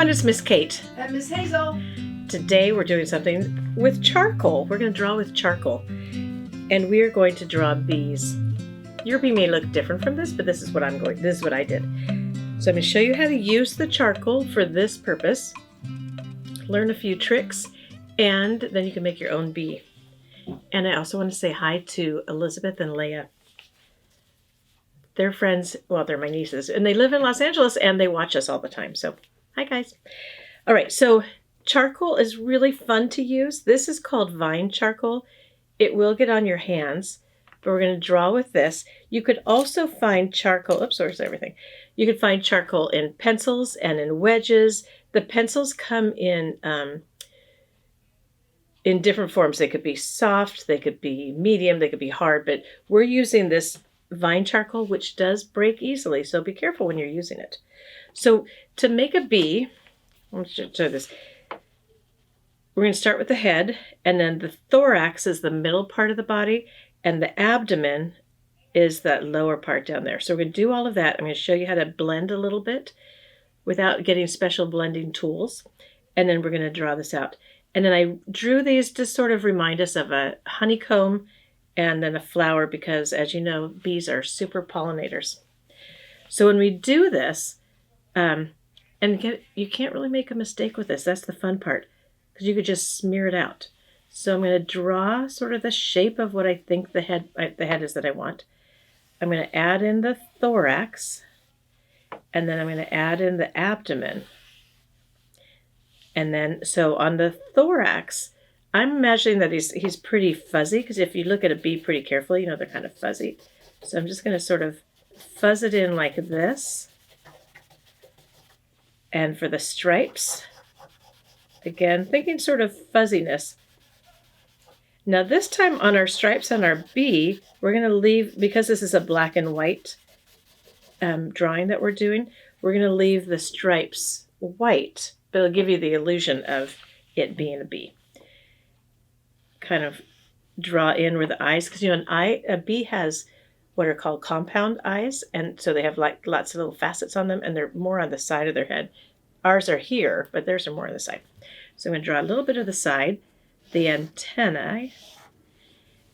everyone, it's Miss Kate. And Miss Hazel. Today we're doing something with charcoal. We're going to draw with charcoal. And we are going to draw bees. Your bee may look different from this, but this is what I did. So I'm going to show you how to use the charcoal for this purpose. Learn a few tricks, and then you can make your own bee. And I also want to say hi to Elizabeth and Leah. They're friends, well, they're my nieces, and they live in Los Angeles, and they watch us all the time. So, hi, guys. All right, so charcoal is really fun to use. This is called vine charcoal. It will get on your hands, but we're going to draw with this. You could also find charcoal. Oops, where's everything? You could find charcoal in pencils and in wedges. The pencils come in different forms. They could be soft, they could be medium, they could be hard, but we're using this vine charcoal, which does break easily, so be careful when you're using it. So to make a bee, let me show this. We're going to start with the head, and then the thorax is the middle part of the body, and the abdomen is that lower part down there. So we're going to do all of that. I'm going to show you how to blend a little bit without getting special blending tools, and then we're going to draw this out. And then I drew these to sort of remind us of a honeycomb and then a flower because, as you know, bees are super pollinators. So when we do this, you can't really make a mistake with this. That's the fun part, because you could just smear it out. So I'm going to draw sort of the shape of what I think the head is that I want. I'm going to add in the thorax, and then I'm going to add in the abdomen. And then, so on the thorax, I'm imagining that he's pretty fuzzy, because if you look at a bee pretty carefully, you know they're kind of fuzzy. So I'm just going to sort of fuzz it in like this. And for the stripes, again, thinking sort of fuzziness. Now this time on our stripes on our bee, we're going to leave, because this is a black and white drawing that we're doing, we're going to leave the stripes white, but it'll give you the illusion of it being a bee. Kind of draw in where the eyes, because a bee has what are called compound eyes, and so they have like lots of little facets on them, and they're more on the side of their head. Ours are here, but theirs are more on the side. So I'm going to draw a little bit of the side, the antennae,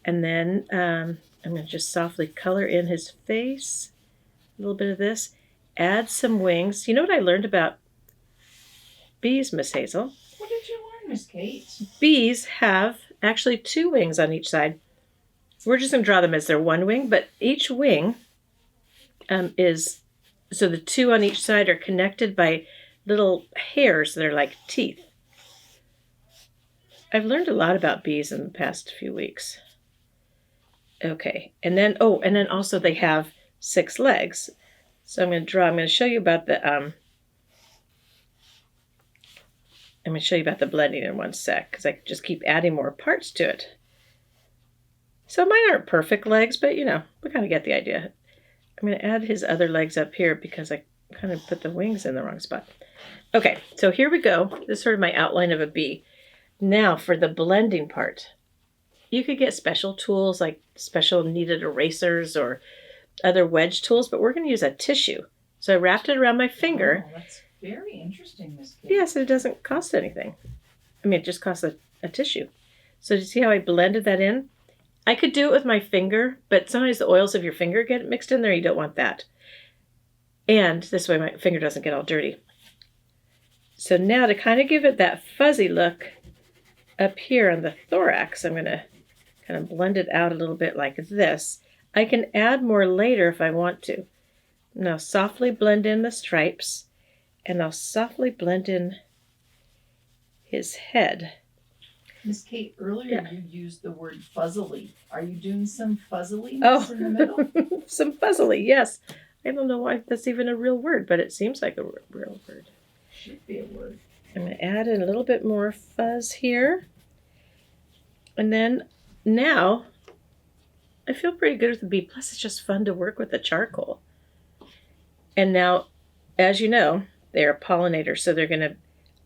and then I'm going to just softly color in his face, a little bit of this, add some wings. You know what I learned about bees, Miss Hazel? What did you learn, Miss Kate? Bees have actually 2 wings on each side. We're just going to draw them as their one wing, but each wing so the 2 on each side are connected by little hairs that are like teeth. I've learned a lot about bees in the past few weeks. Okay, and then also they have 6 legs. So I'm going to show you about the blending in one sec, because I just keep adding more parts to it. So mine aren't perfect legs, but we kind of get the idea. I'm going to add his other legs up here because I kind of put the wings in the wrong spot. Okay, so here we go. This is sort of my outline of a bee. Now for the blending part. You could get special tools like special kneaded erasers or other wedge tools, but we're going to use a tissue. So I wrapped it around my finger. Oh, that's very interesting, Miss Kate. Yes, it doesn't cost anything. I mean, it just costs a tissue. So do you see how I blended that in? I could do it with my finger, but sometimes the oils of your finger get mixed in there. You don't want that. And this way my finger doesn't get all dirty. So now to kind of give it that fuzzy look up here on the thorax, I'm going to kind of blend it out a little bit like this. I can add more later if I want to. Now softly blend in the stripes. And I'll softly blend in his head. Miss Kate, earlier you used the word fuzzily. Are you doing some fuzziliness in the middle? Some fuzzily, yes. I don't know why that's even a real word, but it seems like a real word. Should be a word. I'm going to add in a little bit more fuzz here. And then now, I feel pretty good with the bee. Plus, it's just fun to work with the charcoal. And now, as you know, they are pollinators, so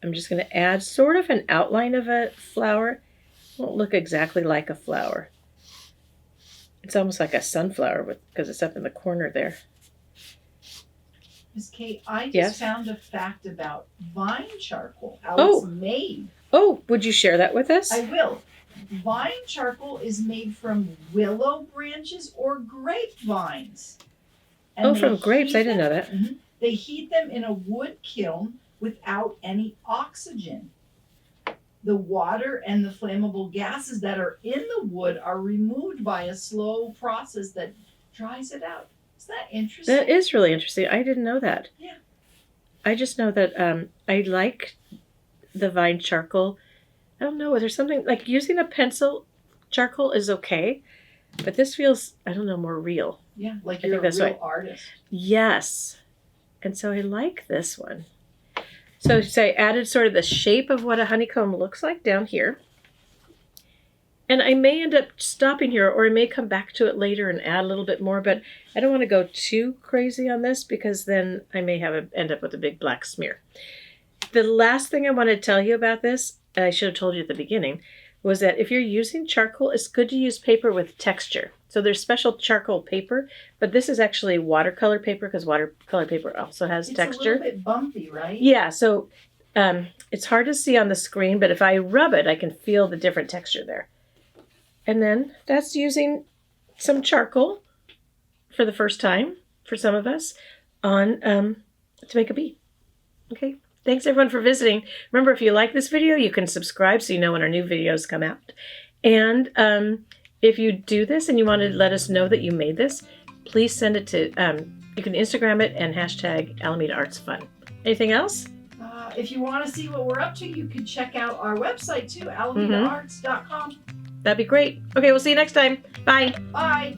I'm just going to add sort of an outline of a flower. It won't look exactly like a flower. It's almost like a sunflower because it's up in the corner there. Miss Kate, I just Yes. found a fact about vine charcoal, how Oh. it's made. Oh, would you share that with us? I will. Vine charcoal is made from willow branches or grapevines. Oh, from grapes. I didn't know that. Mm-hmm. They heat them in a wood kiln without any oxygen. The water and the flammable gases that are in the wood are removed by a slow process that dries it out. Is that interesting? That is really interesting. I didn't know that. Yeah. I just know that I like the vine charcoal. I don't know. There's something like using a pencil charcoal is okay, but this feels, I don't know, more real. Yeah, like I you're think a that's real right. artist. Yes. And so I like this one. So I added sort of the shape of what a honeycomb looks like down here. And I may end up stopping here, or I may come back to it later and add a little bit more, but I don't want to go too crazy on this because then I may end up with a big black smear. The last thing I want to tell you about this, I should have told you at the beginning, was that if you're using charcoal, it's good to use paper with texture. So there's special charcoal paper, but this is actually watercolor paper because watercolor paper also has texture. It's a little bit bumpy, right? Yeah, so it's hard to see on the screen, but if I rub it, I can feel the different texture there. And then that's using some charcoal for the first time for some of us on to make a bee. Okay. Thanks everyone for visiting. Remember, if you like this video, you can subscribe so you know when our new videos come out. And if you do this and you want to let us know that you made this, please send it to, you can Instagram it and hashtag Alameda Arts Fun. Anything else? If you want to see what we're up to, you can check out our website too, alamedaarts.com. That'd be great. Okay, we'll see you next time. Bye. Bye.